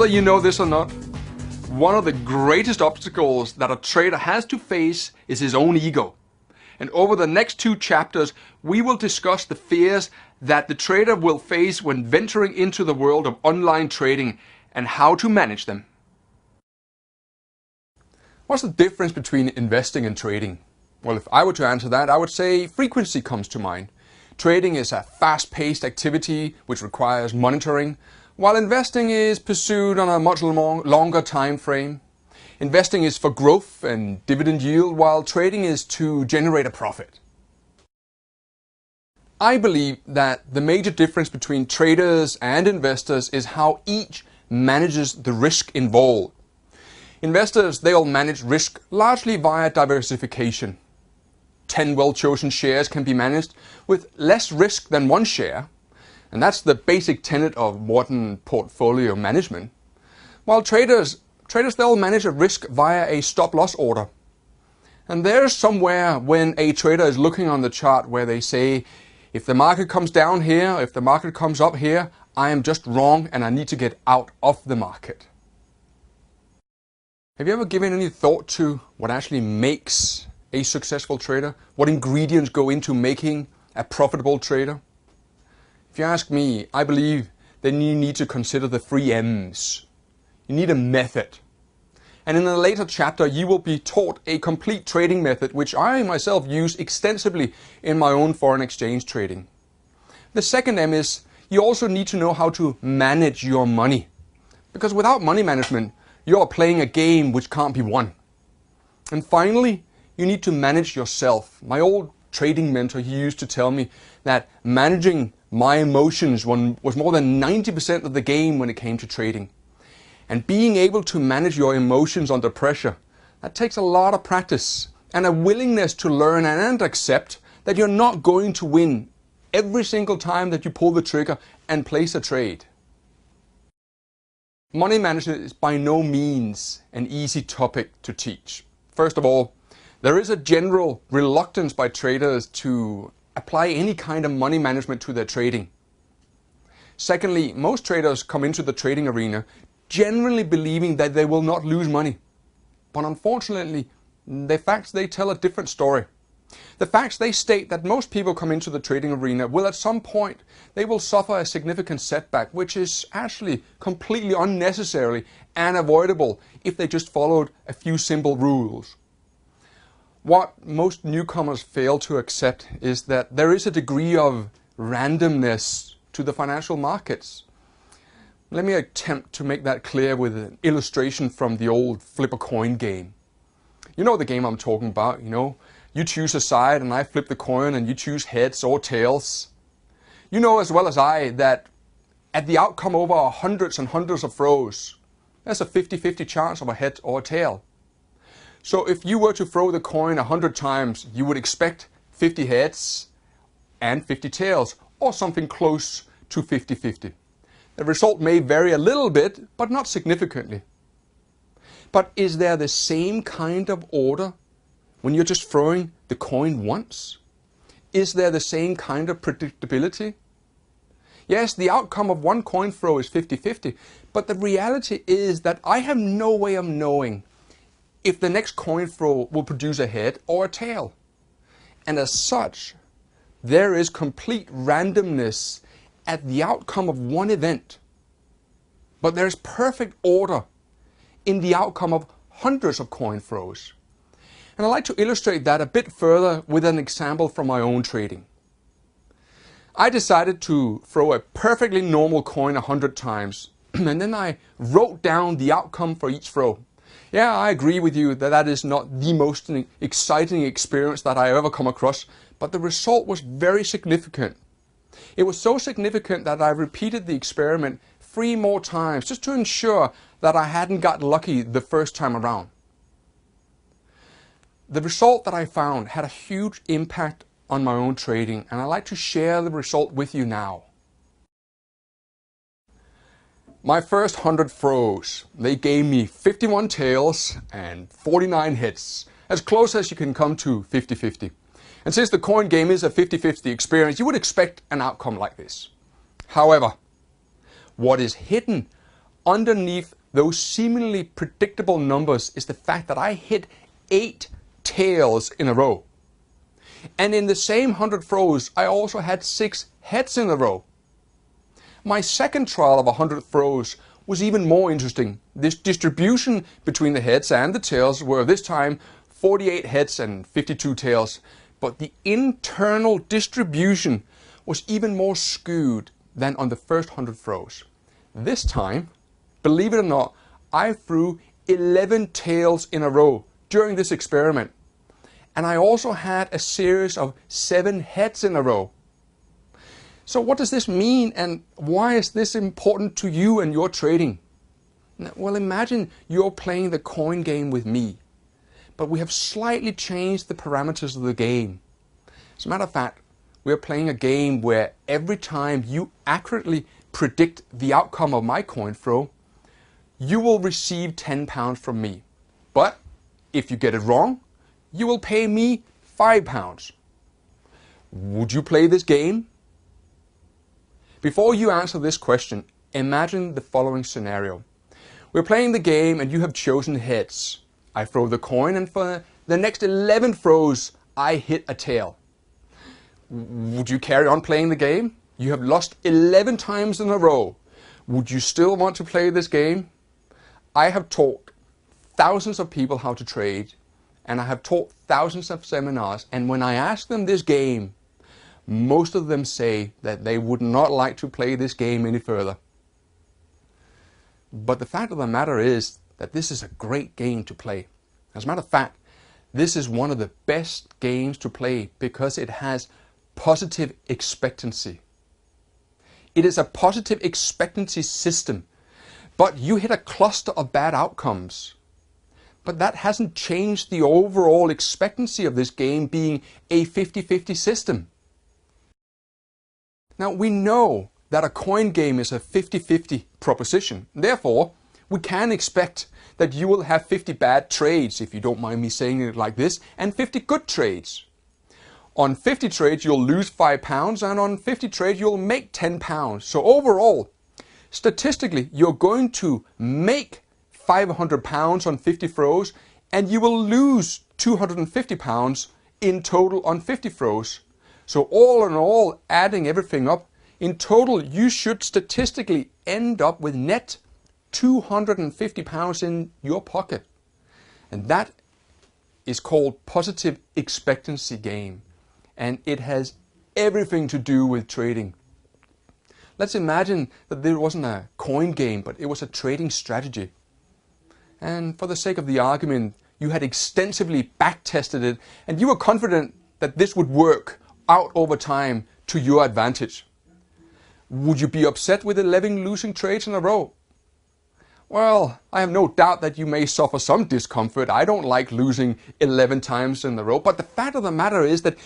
Whether you know this or not, one of the greatest obstacles that a trader has to face is his own ego. And over the next 2 chapters, we will discuss the fears that the trader will face when venturing into the world of online trading and how to manage them. What's the difference between investing and trading? Well, if I were to answer that, I would say frequency comes to mind. Trading is a fast-paced activity which requires monitoring, while investing is pursued on a much longer time frame. Investing is for growth and dividend yield, while trading is to generate a profit. I believe that the major difference between traders and investors is how each manages the risk involved. Investors, they'll manage risk largely via diversification. 10 well-chosen shares can be managed with less risk than 1 share, and that's the basic tenet of modern portfolio management. While traders they'll manage a risk via a stop-loss order. And there's somewhere when a trader is looking on the chart where they say, if the market comes down here, if the market comes up here, I am just wrong and I need to get out of the market. Have you ever given any thought to what actually makes a successful trader? What ingredients go into making a profitable trader? If you ask me, I believe then you need to consider the 3 M's. You need a method. And in a later chapter, you will be taught a complete trading method, which I myself use extensively in my own foreign exchange trading. The second M is you also need to know how to manage your money. Because without money management, you are playing a game which can't be won. And finally, you need to manage yourself. My old trading mentor, he used to tell me that managing my emotions was more than 90% of the game when it came to trading. And being able to manage your emotions under pressure, that takes a lot of practice and a willingness to learn and accept that you're not going to win every single time that you pull the trigger and place a trade. Money management is by no means an easy topic to teach. First of all, there is a general reluctance by traders to apply any kind of money management to their trading. Secondly, most traders come into the trading arena generally believing that they will not lose money. But unfortunately, the facts they tell a different story. The facts they state that most people come into the trading arena will at some point, they will suffer a significant setback, which is actually completely unnecessary and avoidable if they just followed a few simple rules. What most newcomers fail to accept is that there is a degree of randomness to the financial markets. Let me attempt to make that clear with an illustration from the old flip a coin game. You know the game I'm talking about, you choose a side and I flip the coin and you choose heads or tails. You know as well as I that at the outcome over hundreds and hundreds of throws, there's a 50-50 chance of a head or a tail. So if you were to throw the coin 100 times, you would expect 50 heads and 50 tails, or something close to 50-50. The result may vary a little bit, but not significantly. But is there the same kind of order when you're just throwing the coin once? Is there the same kind of predictability? Yes, the outcome of one coin throw is 50-50, but the reality is that I have no way of knowing if the next coin throw will produce a head or a tail. And as such, there is complete randomness at the outcome of one event. But there's perfect order in the outcome of hundreds of coin throws. And I'd like to illustrate that a bit further with an example from my own trading. I decided to throw a perfectly normal coin 100 times, and then I wrote down the outcome for each throw. Yeah, I agree with you that that is not the most exciting experience that I ever come across, but the result was very significant. It was so significant that I repeated the experiment 3 more times just to ensure that I hadn't got lucky the first time around. The result that I found had a huge impact on my own trading, and I'd like to share the result with you now. My first 100 throws, they gave me 51 tails and 49 heads, as close as you can come to 50-50. And since the coin game is a 50-50 experience, you would expect an outcome like this. However, what is hidden underneath those seemingly predictable numbers is the fact that I hit 8 tails in a row. And in the same 100 throws, I also had 6 heads in a row. My second trial of 100 throws was even more interesting. This distribution between the heads and the tails were this time 48 heads and 52 tails. But the internal distribution was even more skewed than on the first 100 throws. This time, believe it or not, I threw 11 tails in a row during this experiment. And I also had a series of 7 heads in a row. So what does this mean, and why is this important to you and your trading? Well, imagine you're playing the coin game with me, but we have slightly changed the parameters of the game. As a matter of fact, we're playing a game where every time you accurately predict the outcome of my coin throw, you will receive £10 from me. But if you get it wrong, you will pay me £5. Would you play this game? Before you answer this question, imagine the following scenario. We're playing the game and you have chosen heads. I throw the coin and for the next 11 throws, I hit a tail. Would you carry on playing the game? You have lost 11 times in a row. Would you still want to play this game? I have taught thousands of people how to trade, and I have taught thousands of seminars, and when I ask them this game, most of them say that they would not like to play this game any further. But the fact of the matter is that this is a great game to play. As a matter of fact, this is one of the best games to play because it has positive expectancy. It is a positive expectancy system, but you hit a cluster of bad outcomes. But that hasn't changed the overall expectancy of this game being a 50-50 system. Now, we know that a coin game is a 50-50 proposition. Therefore, we can expect that you will have 50 bad trades, if you don't mind me saying it like this, and 50 good trades. On 50 trades, you'll lose £5, and on 50 trades, you'll make £10. So overall, statistically, you're going to make £500 on 50 throws, and you will lose £250 in total on 50 throws. So all in all, adding everything up, in total you should statistically end up with net £250 in your pocket. And that is called positive expectancy game. And it has everything to do with trading. Let's imagine that there wasn't a coin game, but it was a trading strategy. And for the sake of the argument, you had extensively back-tested it, and you were confident that this would work out over time to your advantage. Would you be upset with 11 losing trades in a row? Well, I have no doubt that you may suffer some discomfort. I don't like losing 11 times in a row, but the fact of the matter is that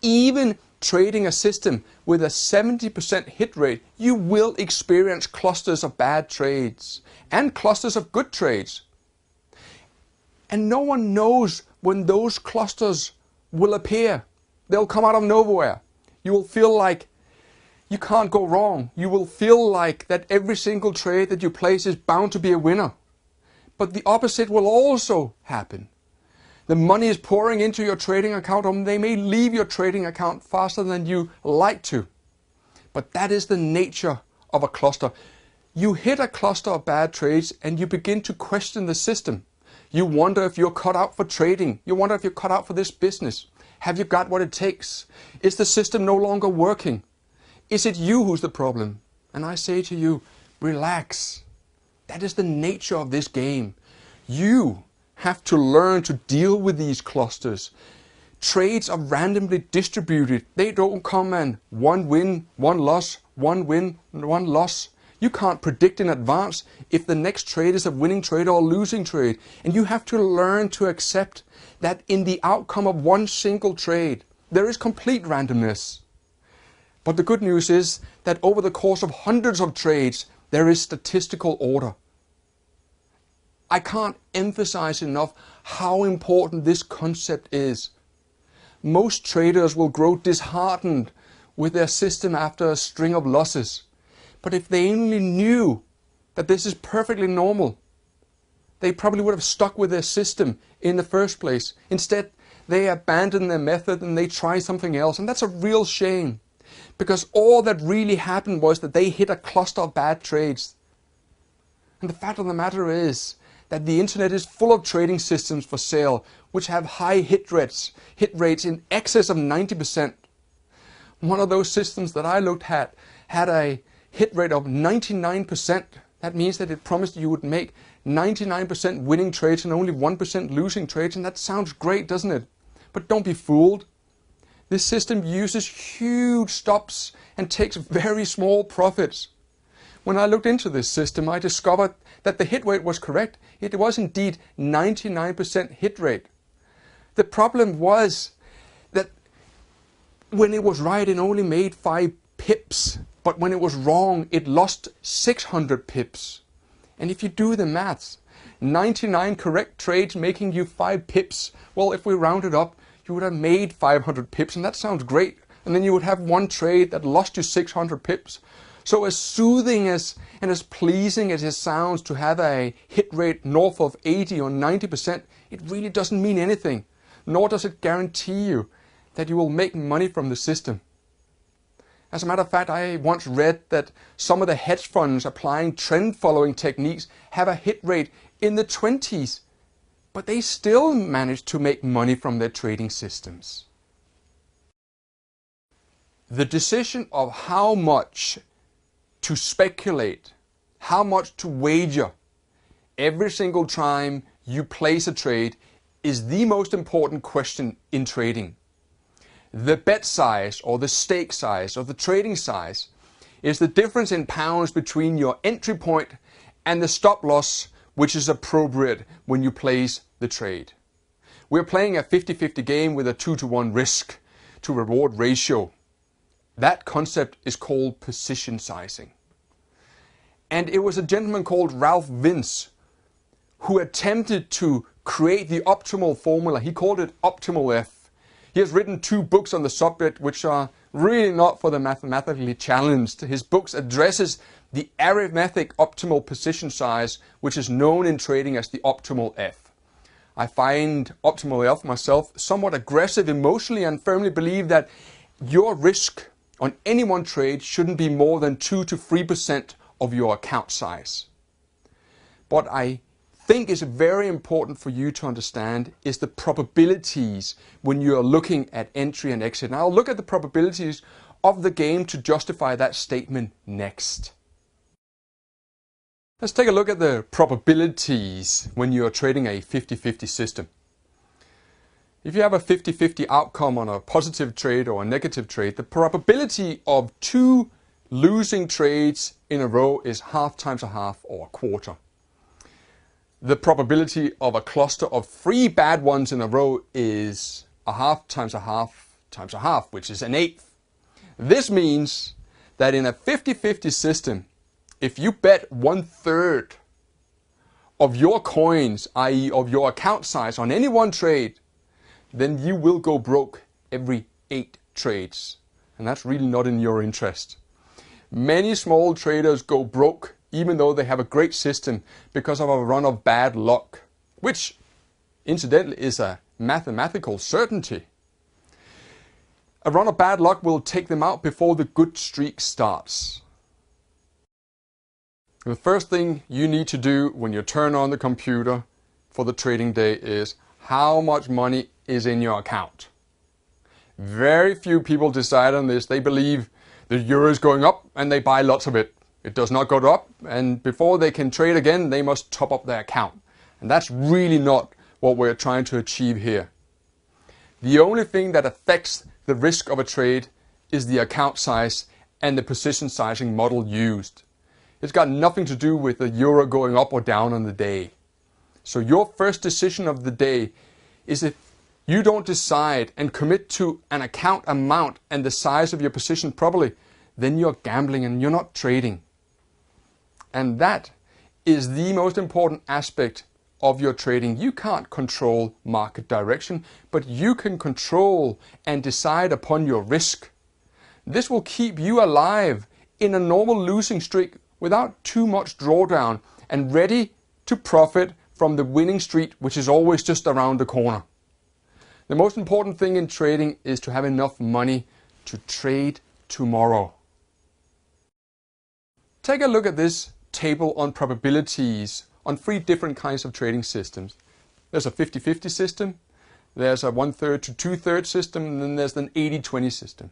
even trading a system with a 70% hit rate, you will experience clusters of bad trades and clusters of good trades. And no one knows when those clusters will appear. They'll come out of nowhere. You will feel like you can't go wrong. You will feel like that every single trade that you place is bound to be a winner. But the opposite will also happen. The money is pouring into your trading account, or they may leave your trading account faster than you like to. But that is the nature of a cluster. You hit a cluster of bad trades and you begin to question the system. You wonder if you're cut out for trading. You wonder if you're cut out for this business. Have you got what it takes? Is the system no longer working? Is it you who's the problem? And I say to you, relax. That is the nature of this game. You have to learn to deal with these clusters. Trades are randomly distributed. They don't come and one win, one loss, one win, one loss. You can't predict in advance if the next trade is a winning trade or a losing trade. And you have to learn to accept that in the outcome of one single trade, there is complete randomness. But the good news is that over the course of hundreds of trades, there is statistical order. I can't emphasize enough how important this concept is. Most traders will grow disheartened with their system after a string of losses. But if they only knew that this is perfectly normal. They probably would have stuck with their system in the first place. Instead, they abandon their method and they try something else. And that's a real shame, because all that really happened was that they hit a cluster of bad trades. And the fact of the matter is that the internet is full of trading systems for sale which have high hit rates in excess of 90%. One of those systems that I looked at had a hit rate of 99%. That means that it promised you would make 99% winning trades and only 1% losing trades, and that sounds great, doesn't it? But don't be fooled. This system uses huge stops and takes very small profits. When I looked into this system, I discovered that the hit rate was correct. It was indeed 99% hit rate. The problem was that when it was right, it only made 5 pips. But when it was wrong, it lost 600 pips. And if you do the maths, 99 correct trades making you 5 pips, well, if we round it up, you would have made 500 pips, and that sounds great. And then you would have one trade that lost you 600 pips. So as soothing and as pleasing as it sounds to have a hit rate north of 80 or 90%, it really doesn't mean anything, nor does it guarantee you that you will make money from the system. As a matter of fact, I once read that some of the hedge funds applying trend following techniques have a hit rate in the 20s, but they still manage to make money from their trading systems. The decision of how much to speculate, how much to wager every single time you place a trade is the most important question in trading. The bet size or the stake size or the trading size is the difference in pounds between your entry point and the stop loss which is appropriate when you place the trade. We're playing a 50-50 game with a 2-to-1 risk to reward ratio. That concept is called position sizing. And it was a gentleman called Ralph Vince who attempted to create the optimal formula. He called it Optimal F. He has written 2 books on the subject which are really not for the mathematically challenged. His books addresses the arithmetic optimal position size, which is known in trading as the Optimal F. I find Optimal F myself somewhat aggressive emotionally and firmly believe that your risk on any one trade shouldn't be more than 2 to 3% of your account size. What I think is very important for you to understand is the probabilities when you are looking at entry and exit. And I'll look at the probabilities of the game to justify that statement next. Let's take a look at the probabilities when you are trading a 50-50 system. If you have a 50-50 outcome on a positive trade or a negative trade, the probability of 2 losing trades in a row is half times a half or a quarter. The probability of a cluster of 3 bad ones in a row is a half times a half times a half, which is an eighth. This means that in a 50-50 system, if you bet 1/3 of your coins, i.e. of your account size on any one trade, then you will go broke every 8 trades. And that's really not in your interest. Many small traders go broke even though they have a great system because of a run of bad luck, which incidentally is a mathematical certainty. A run of bad luck will take them out before the good streak starts. The first thing you need to do when you turn on the computer for the trading day is how much money is in your account. Very few people decide on this. They believe the euro is going up and they buy lots of it. It does not go up, and before they can trade again, they must top up their account. And that's really not what we're trying to achieve here. The only thing that affects the risk of a trade is the account size and the position sizing model used. It's got nothing to do with the euro going up or down on the day. So your first decision of the day is if you don't decide and commit to an account amount and the size of your position properly, then you're gambling and you're not trading. And that is the most important aspect of your trading. You can't control market direction, but you can control and decide upon your risk. This will keep you alive in a normal losing streak without too much drawdown and ready to profit from the winning streak, which is always just around the corner. The most important thing in trading is to have enough money to trade tomorrow. Take a look at this table on probabilities on 3 different kinds of trading systems. There's a 50-50 system, there's a 1/3 to 2/3 system, and then there's an 80-20 system.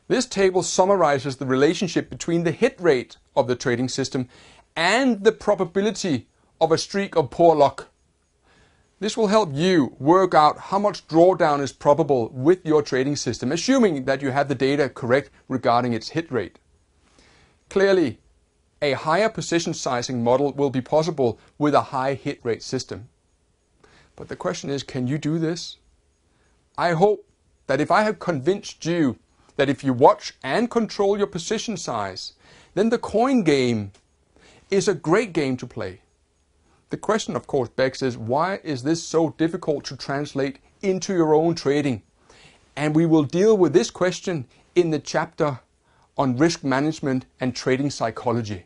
This table summarizes the relationship between the hit rate of the trading system and the probability of a streak of poor luck. This will help you work out how much drawdown is probable with your trading system, assuming that you have the data correct regarding its hit rate. Clearly, a higher position sizing model will be possible with a high hit rate system. But the question is, can you do this? I hope that if I have convinced you that if you watch and control your position size, then the coin game is a great game to play. The question, of course, begs is, why is this so difficult to translate into your own trading? And we will deal with this question in the chapter on risk management and trading psychology.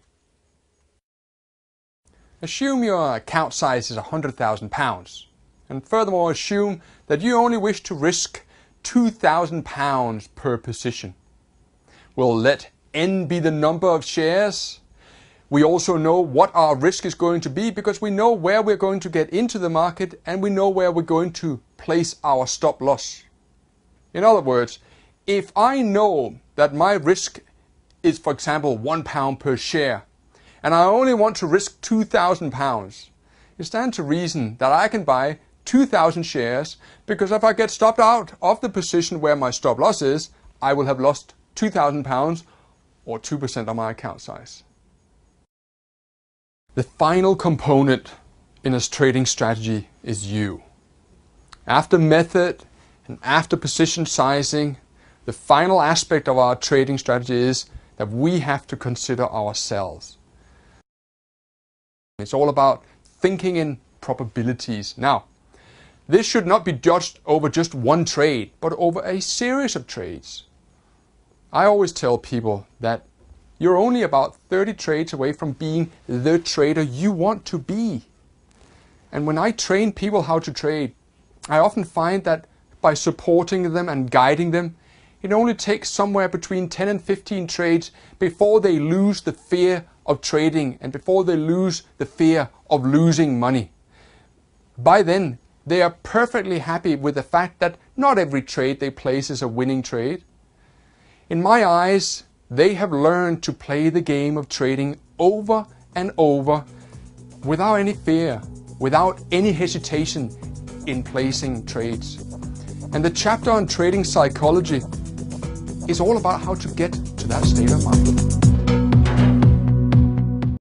Assume your account size is £100,000, and furthermore assume that you only wish to risk £2,000 per position. We'll let N be the number of shares. We also know what our risk is going to be because we know where we're going to get into the market and we know where we're going to place our stop loss. In other words, if I know that my risk is, for example, £1 per share, and I only want to risk £2,000, it stands to reason that I can buy 2,000 shares, because if I get stopped out of the position where my stop loss is, I will have lost £2,000 or 2% of my account size. The final component in a trading strategy is you. After method and after position sizing, the final aspect of our trading strategy is that we have to consider ourselves. It's all about thinking in probabilities. Now, this should not be judged over just one trade, but over a series of trades. I always tell people that you're only about 30 trades away from being the trader you want to be. And when I train people how to trade, I often find that by supporting them and guiding them, it only takes somewhere between 10 and 15 trades before they lose the fear of trading and before they lose the fear of losing money. By then, they are perfectly happy with the fact that not every trade they place is a winning trade. In my eyes, they have learned to play the game of trading over and over without any fear, without any hesitation in placing trades. And the chapter on trading psychology is all about how to get to that state of mind.